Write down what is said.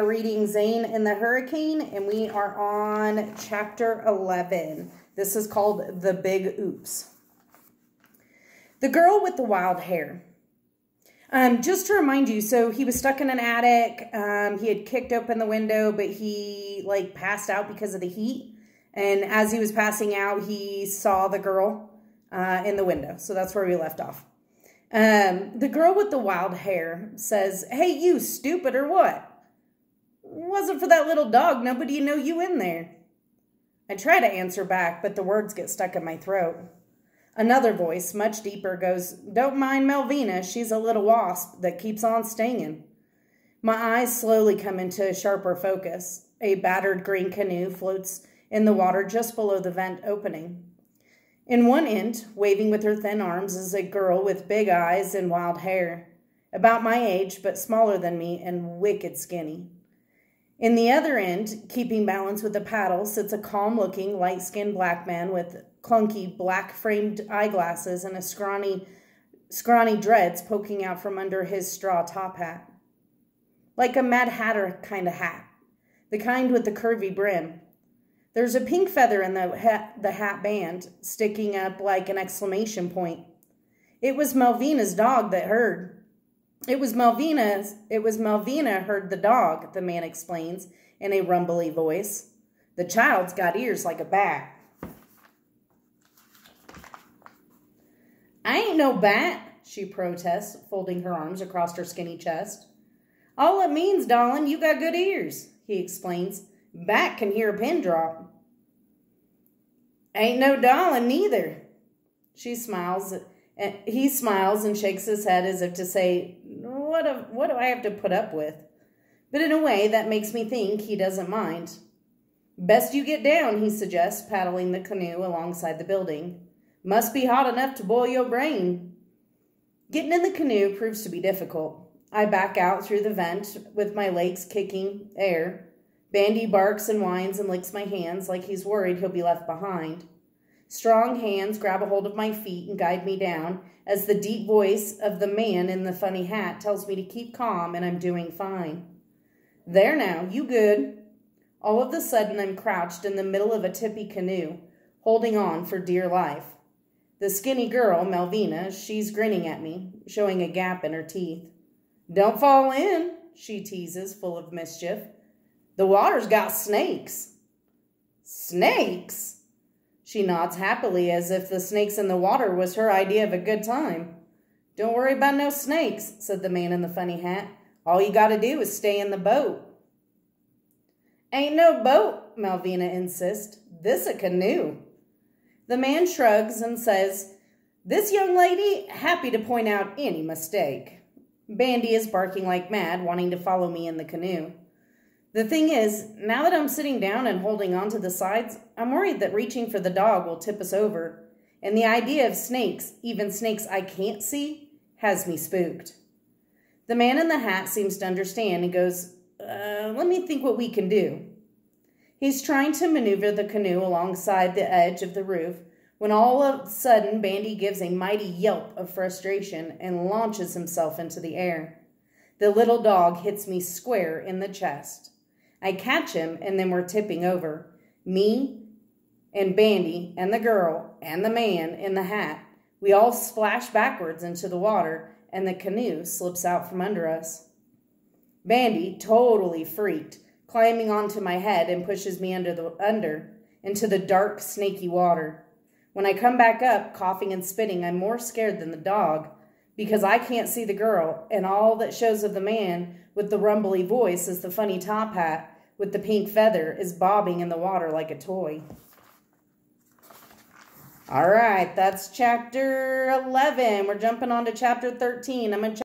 Reading Zane and the Hurricane, and we are on chapter 11. This is called The Big Oops. The Girl with the Wild Hair. Just to remind you, so he was stuck in an attic. He had kicked open the window, but he passed out because of the heat. And as he was passing out, he saw the girl in the window. So that's where we left off. The girl with the wild hair says, "Hey, you stupid or what? Wasn't for that little dog, nobody know you in there." I try to answer back, but the words get stuck in my throat. Another voice, much deeper, goes, "Don't mind Melvina, she's a little wasp that keeps on stinging." My eyes slowly come into a sharper focus. A battered green canoe floats in the water just below the vent opening. In one end, waving with her thin arms, is a girl with big eyes and wild hair, about my age but smaller than me and wicked skinny. In the other end, keeping balance with a paddle, sits a calm-looking, light-skinned black man with clunky, black-framed eyeglasses and a scrawny dreads poking out from under his straw top hat. Like a Mad Hatter kind of hat, the kind with the curvy brim. There's a pink feather in the hat band, sticking up like an exclamation point. It was Melvina's dog that heard. It was Melvina heard the dog, the man explains in a rumbly voice. The child's got ears like a bat. "I ain't no bat," she protests, folding her arms across her skinny chest. "All it means, darling, you got good ears," he explains. "Bat can hear a pin drop." "Ain't no darling neither." He smiles and shakes his head as if to say, what do I have to put up with? But in a way that makes me think he doesn't mind. "Best you get down," he suggests, paddling the canoe alongside the building. "Must be hot enough to boil your brain." Getting in the canoe proves to be difficult. I back out through the vent with my legs kicking air. Bandy barks and whines and licks my hands like he's worried he'll be left behind. Strong hands grab a hold of my feet and guide me down as the deep voice of the man in the funny hat tells me to keep calm and I'm doing fine. "There now, you good." All of a sudden, I'm crouched in the middle of a tippy canoe, holding on for dear life. The skinny girl, Melvina, she's grinning at me, showing a gap in her teeth. "Don't fall in," she teases, full of mischief. "The water's got snakes." "Snakes?" She nods happily as if the snakes in the water was her idea of a good time. "Don't worry about no snakes," said the man in the funny hat. "All you gotta do is stay in the boat." "Ain't no boat," Melvina insists. "This a canoe." The man shrugs and says, "This young lady, happy to point out any mistake." Bandy is barking like mad, wanting to follow me in the canoe. The thing is, now that I'm sitting down and holding on to the sides, I'm worried that reaching for the dog will tip us over. And the idea of snakes, even snakes I can't see, has me spooked. The man in the hat seems to understand and goes, let me think what we can do." He's trying to maneuver the canoe alongside the edge of the roof when all of a sudden Bandy gives a mighty yelp of frustration and launches himself into the air. The little dog hits me square in the chest. I catch him, and then we're tipping over. Me and Bandy and the girl and the man in the hat. We all splash backwards into the water, and the canoe slips out from under us. Bandy, totally freaked, climbing onto my head and pushes me under into the dark, snaky water. When I come back up, coughing and spitting, I'm more scared than the dog, because I can't see the girl, and all that shows of the man with the rumbly voice is the funny top hat with the pink feather is bobbing in the water like a toy. All right, that's chapter 11. We're jumping on to chapter 13. I'm going to